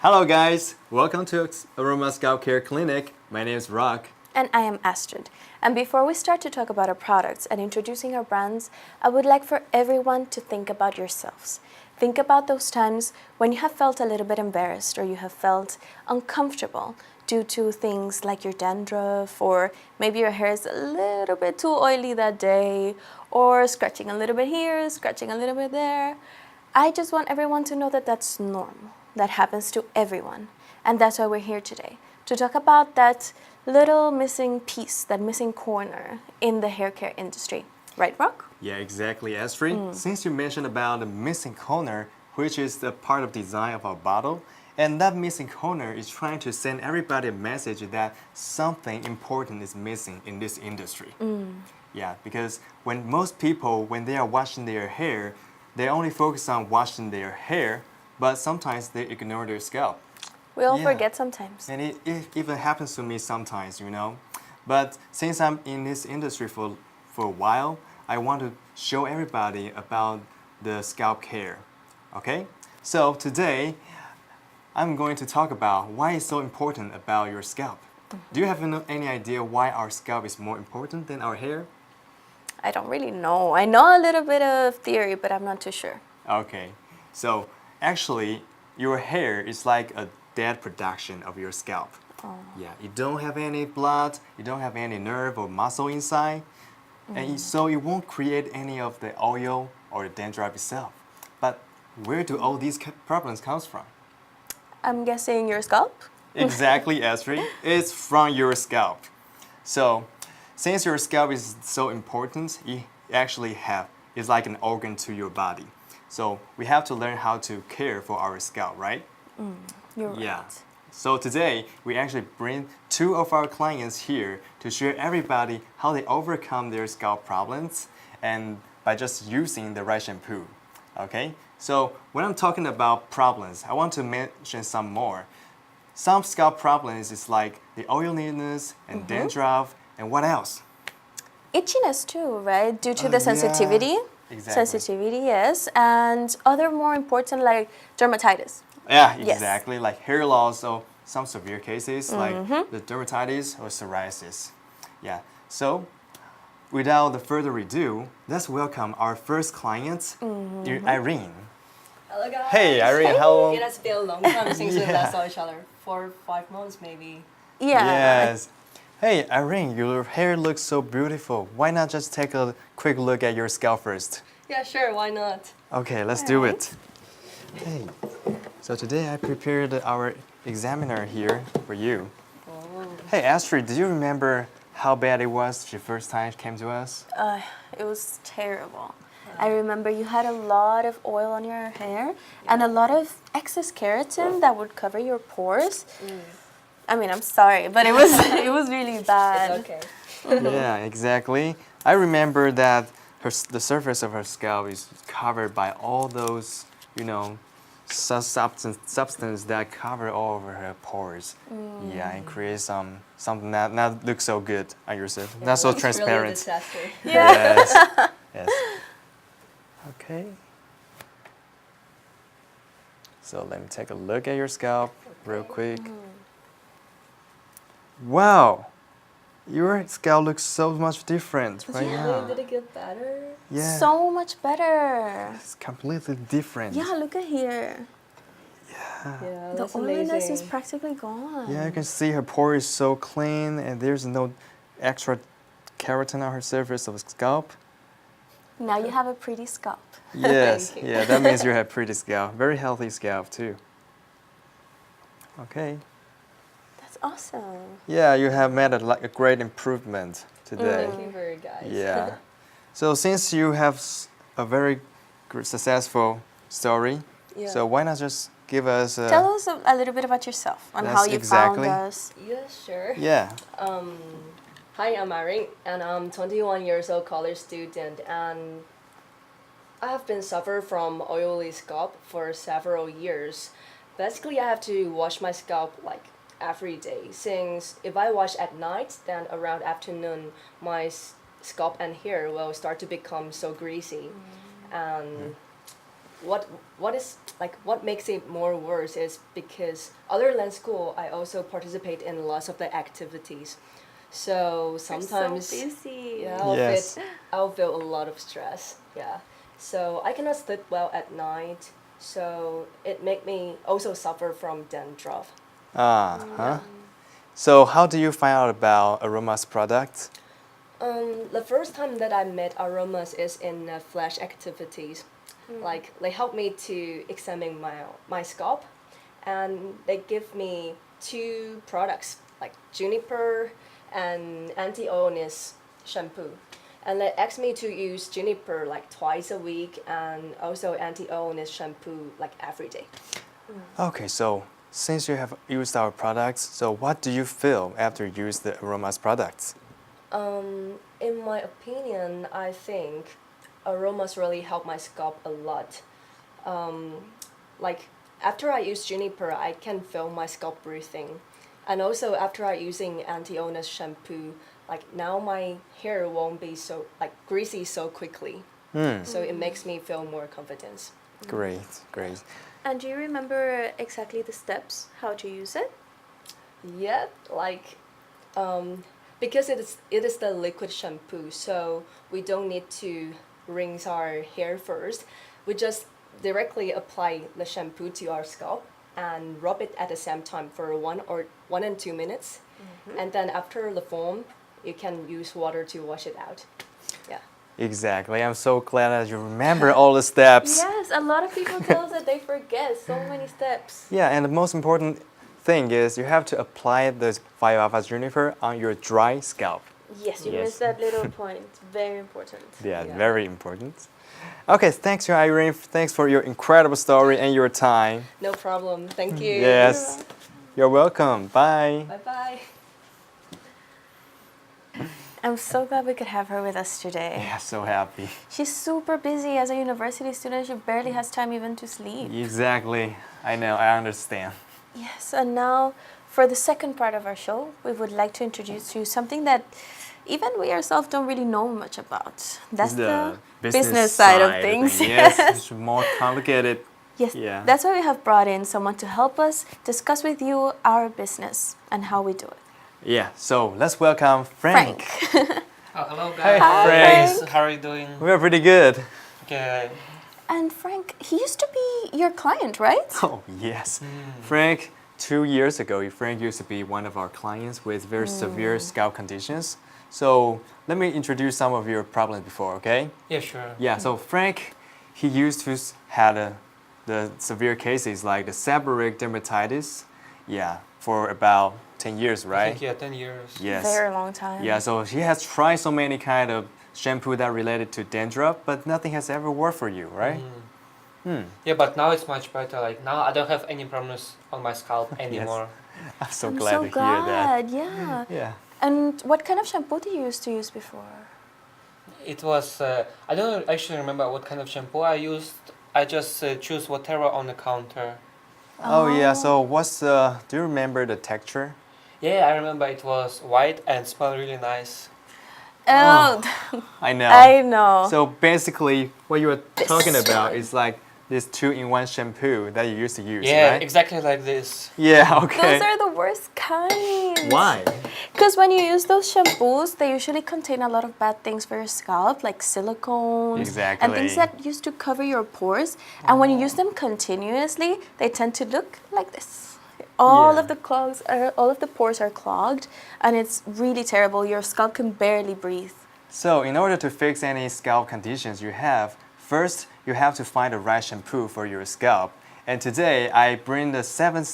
Hello guys, welcome to Aroma Scalp Care Clinic. My name is Rock. And I am Astrid. And before we start to talk about our products and introducing our brands, I would like for everyone to think about yourselves. Think about those times when you have felt a little bit embarrassed or you have felt uncomfortable due to things like your dandruff, or maybe your hair is a little bit too oily that day, or scratching a little bit here, scratching a little bit there. I just want everyone to know that that's normal. That happens to everyone. And that's why we're here today, to talk about that little missing piece, that missing corner in the hair care industry. Right, Rock? Yeah, exactly, Astrid. Since you mentioned about the missing corner, which is the part of design of our bottle, and that missing corner is trying to send everybody a message that something important is missing in this industry. Yeah, because when most people, when they are washing their hair, they only focus on washing their hair, but sometimes they ignore their scalp. We all forget sometimes. And it even happens to me sometimes, you know. But since I'm in this industry for a while, I want to show everybody about the scalp care. Okay? So today, I'm going to talk about why it's so important about your scalp. Do you have any idea why our scalp is more important than our hair? I don't really know. I know a little bit of theory, but I'm not too sure. Okay. So actually, your hair is like a dead production of your scalp. Yeah, you don't have any blood, you don't have any nerve or muscle inside, and so it won't create any of the oil or the dandruff itself. But where do all these problems come from? I'm guessing your scalp? Exactly, Astrid. It's from your scalp. So, since your scalp is so important, it actually is like an organ to your body. So we have to learn how to care for our scalp, right? You're right. Yeah. So today, we actually bring two of our clients here to share everybody how they overcome their scalp problems and by just using the right shampoo. Okay? So when I'm talking about problems, I want to mention some more. Some scalp problems is like the oiliness and dandruff, and what else? Itchiness too, right? Due to the sensitivity. Yeah, exactly. Sensitivity, yes. And other more important like dermatitis. Yeah, Yes. exactly. Like hair loss or some severe cases like the dermatitis or psoriasis. Yeah. So without the further ado, let's welcome our first client, Irene. Hello guys. Hey, Irene, how? It has been a long time since we last saw each other. 4 or 5 months maybe. Yeah. Yes. Hey, Irene, your hair looks so beautiful. Why not just take a quick look at your scalp first? Yeah, sure, why not? Okay, let's do it. Hey, so today I prepared our examiner here for you. Oh. Hey, Astrid, do you remember how bad it was the first time it came to us? It was terrible. I remember you had a lot of oil on your hair and a lot of excess keratin that would cover your pores. I mean, I'm sorry, but it was it was really bad. It's okay. Yeah, exactly. I remember that the surface of her scalp is covered by all those, you know, substance that cover all over her pores. Yeah, and create something that not looks so good on yourself, not so It's really a transparent. disaster. Yes. Yes. Okay. So let me take a look at your scalp real quick. Wow, your scalp looks so much different right Really, now. did it get better? Yeah, So much better. it's completely different. Yeah, look at here. Yeah, The that's oiliness is amazing. practically gone. Yeah, you can see her pore is so clean, and there's no extra keratin on her surface of the scalp. Now you have a pretty scalp. Yes, Thank you. yeah, that means you have pretty scalp, very healthy scalp too. Okay. That's awesome. Yeah, you have made a great improvement today. Thank you very guys. Yeah. So since you have a very successful story, Yeah. so why not just give us a... Tell us a little bit about yourself and how That's you exactly. found us. Yeah, sure. Yeah. Hi, I'm Irene, and I'm 21 years old college student, and I have been suffering from oily scalp for several years. Basically, I have to wash my scalp like every day, since if I wash at night, then around afternoon, my scalp and hair will start to become so greasy. And what makes it more worse is because other than school, I also participate in lots of the activities. So sometimes You're so busy. yeah, Yes. I'll feel a lot of stress. Yeah. So I cannot sleep well at night. So it make me also suffer from dandruff. Uh-huh. So how do you find out about Aroma's products? The first time that I met Aromas is in flash activities. Like they help me to examine my scalp, and they give me two products like juniper and anti-oilness shampoo. And they asked me to use juniper like twice a week and also anti-oilness shampoo like every day. Okay, so since you have used our products, so what do you feel after you use the Aroma's products? In my opinion, I think aromas really help my scalp a lot. Like after I use juniper, I can feel my scalp breathing. And also after I using anti-oilness shampoo, like now my hair won't be so like greasy so quickly. So it makes me feel more confidence. Great, great. And do you remember exactly the steps, how to use it? Yeah, like because it is the liquid shampoo, so we don't need to rinse our hair first. We just directly apply the shampoo to our scalp and rub it at the same time for 1 and 2 minutes. And then after the foam, you can use water to wash it out. Yeah. Exactly. I'm so glad that you remember all the steps. Yes, a lot of people tell us that they forget so many steps. Yeah, and the most important thing is you have to apply the 5-alpha juniper on your dry scalp. Yes, you Yes. missed that little point. Very important. Yeah, Yeah. very important. Okay, thanks, Irene. Thanks for your incredible story and your time. No problem. Thank you. Yes, you're welcome. Bye. Bye bye. I'm so glad we could have her with us today. Yeah, so happy. She's super busy as a university student. She barely has time even to sleep. Exactly. I know, I understand. Yes, and now for the second part of our show, we would like to introduce you something that even we ourselves don't really know much about. That's the business side of things. Yes, it's more complicated. Yes, Yeah. that's why we have brought in someone to help us discuss with you our business and how we do it. Yeah, so let's welcome Frank. Hello Hi, guys. Frank. How are you doing? We're pretty good. Okay. And Frank, he used to be your client, right? Oh, yes. Frank, 2 years ago, Frank used to be one of our clients with very severe scalp conditions. So let me introduce some of your problems before, okay? Yeah, sure. Yeah, so Frank, he used to had the severe cases like the seborrheic dermatitis, yeah, for about 10 years, I right? think, yeah, 10 years. Yes. Very long time. Yeah, so he has tried so many kind of shampoo that related to dandruff, but nothing has ever worked for you, right? Yeah, but now it's much better. Like now I don't have any problems on my scalp anymore. I'm so I'm glad so to hear that. glad, yeah. Yeah. And what kind of shampoo did you used to use before? It was, I don't actually remember what kind of shampoo I used. I just choose whatever on the counter. Oh, yeah, so do you remember the texture? Yeah, I remember it was white and smelled really nice. Oh, I know. I know. So basically, what you were talking about is like this 2-in-1 shampoo that you used to use, Yeah, right? exactly like this. Yeah, okay. Those are the worst kinds. Why? Because when you use those shampoos, they usually contain a lot of bad things for your scalp, like silicones and things Exactly. that used to cover your pores. And when you use them continuously, they tend to look like this. All Yeah. of the pores are clogged, and it's really terrible. Your scalp can barely breathe. So in order to fix any scalp conditions you have, first you have to find the right shampoo for your scalp. And today I bring the 7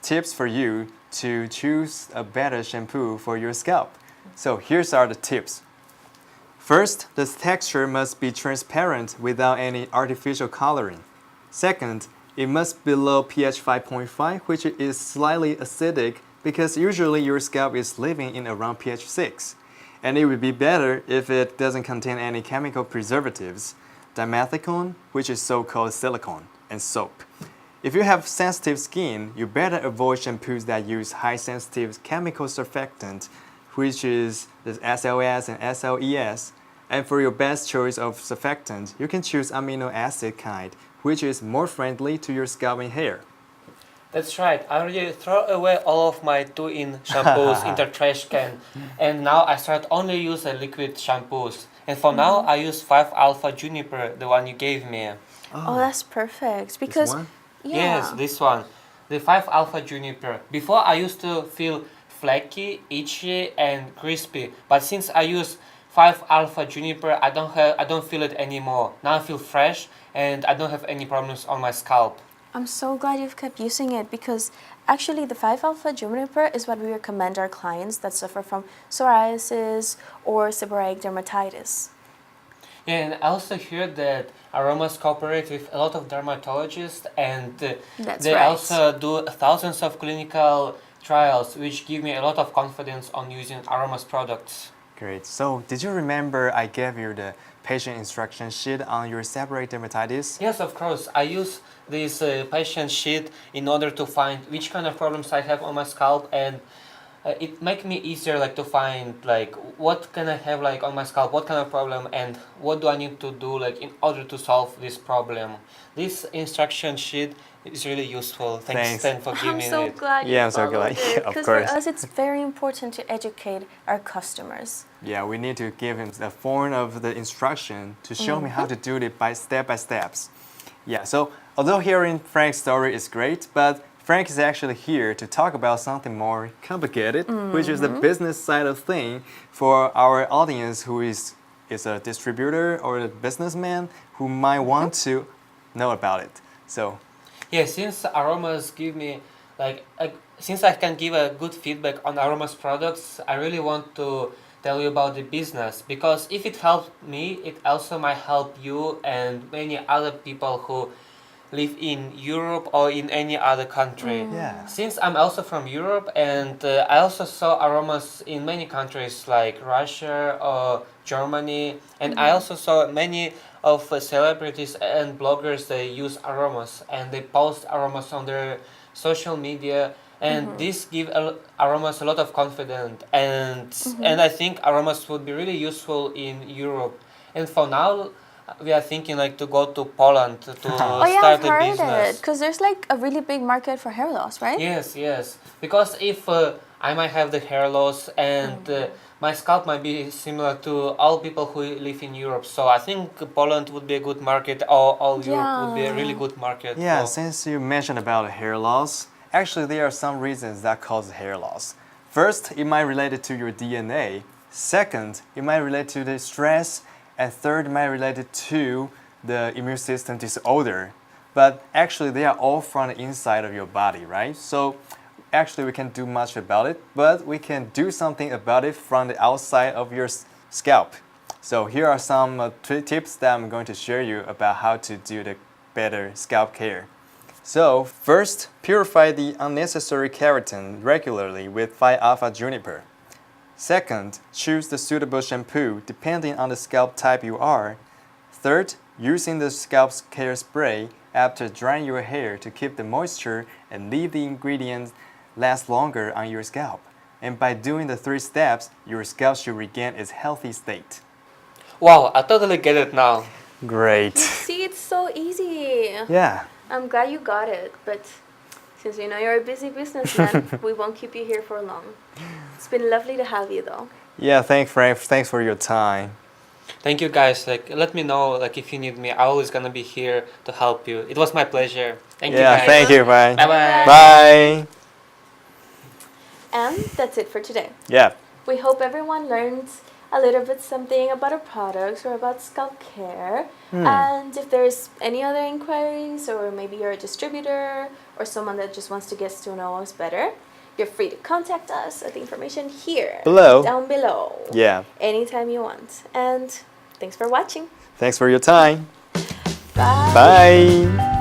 tips for you to choose a better shampoo for your scalp. So here's are the tips. First, the texture must be transparent without any artificial coloring. Second, it must be below pH 5.5, which is slightly acidic because usually your scalp is living in around pH 6. And it would be better if it doesn't contain any chemical preservatives, dimethicone, which is so-called silicone, and soap. If you have sensitive skin, you better avoid shampoos that use high-sensitive chemical surfactant, which is the SLS and SLES, And for your best choice of surfactant, you can choose amino acid kind, which is more friendly to your scalp and hair. That's right. I already throw away all of my 2-in shampoos in the trash can, and now I start only use liquid shampoos. And for now, I use 5-alpha juniper, the one you gave me. Oh, that's perfect. Because, one? yeah. Yes, this one, the 5-alpha juniper. Before I used to feel flaky, itchy, and crispy, but since I use 5-alpha juniper, I don't feel it anymore. Now I feel fresh, and I don't have any problems on my scalp. I'm so glad you've kept using it because actually the 5-alpha juniper is what we recommend our clients that suffer from psoriasis or seborrheic dermatitis. Yeah, and I also hear that aromas cooperate with a lot of dermatologists, and That's they right. also do thousands of clinical trials, which give me a lot of confidence on using aromas products. Great. So, did you remember I gave you the patient instruction sheet on your seborrheic dermatitis? Yes, of course. I use this patient sheet in order to find which kind of problems I have on my scalp, and it make me easier to find what can I have on my scalp, what kind of problem, and what do I need to do in order to solve this problem. This instruction sheet is really useful. Thanks, Thanks. Stan, for giving I'm me so it. glad you Yeah, I'm so followed glad. it. Of Because for course. us, it's very important to educate our customers. Yeah, we need to give him the form of the instruction to show me how to do it by steps. Yeah, so although hearing Frank's story is great, but Frank is actually here to talk about something more complicated, which is the business side of thing for our audience who is a distributor or a businessman who might want to know about it. So, Yeah, since aromas give me since I can give a good feedback on aromas products, I really want to tell you about the business, because if it helped me, it also might help you and many other people who live in Europe or in any other country. yeah. Since I'm also from Europe, and I also saw aromas in many countries like Russia or Germany, and I also saw many of celebrities and bloggers, they use aromas and they post aromas on their social media, and this give aromas a lot of confidence, and I think aromas would be really useful in Europe. And for now, we are thinking to go to Poland to Oh yeah, start I've a heard business. it. Because there's a really big market for hair loss, right? Yes. Because if I might have the hair loss, and my scalp might be similar to all people who live in Europe, so I think Poland would be a good market, or all Europe would be a really good market. Yeah, for. since you mentioned about hair loss, actually there are some reasons that cause hair loss. First, it might relate it to your DNA. Second, it might relate to the stress. And third, it might relate it to the immune system disorder. But actually, they are all from the inside of your body, right? So actually, we can't do much about it, but we can do something about it from the outside of your scalp. So here are some tips that I'm going to share you about how to do the better scalp care. So first, purify the unnecessary keratin regularly with 5-alpha juniper. Second, choose the suitable shampoo depending on the scalp type you are. Third, using the scalp care spray after drying your hair to keep the moisture and leave the ingredients last longer on your scalp. And by doing the 3 steps, your scalp should regain its healthy state. Wow, I totally get it now. Great. See, it's so easy. Yeah. I'm glad you got it, but since we know you're a busy businessman, we won't keep you here for long. It's been lovely to have you, though. Yeah, thanks, Frank. Thanks for your time. Thank you guys. Let me know if you need me. I'm always gonna be here to help you. It was my pleasure. Thank you guys. Yeah, thank you. Bye. Bye-bye. Bye. And that's it for today. Yeah. We hope everyone learned a little bit something about our products or about scalp care. And if there's any other inquiries, or maybe you're a distributor or someone that just wants to get to know us better, you're free to contact us at the information here. Down below. Yeah. Anytime you want. And thanks for watching. Thanks for your time. Bye. Bye.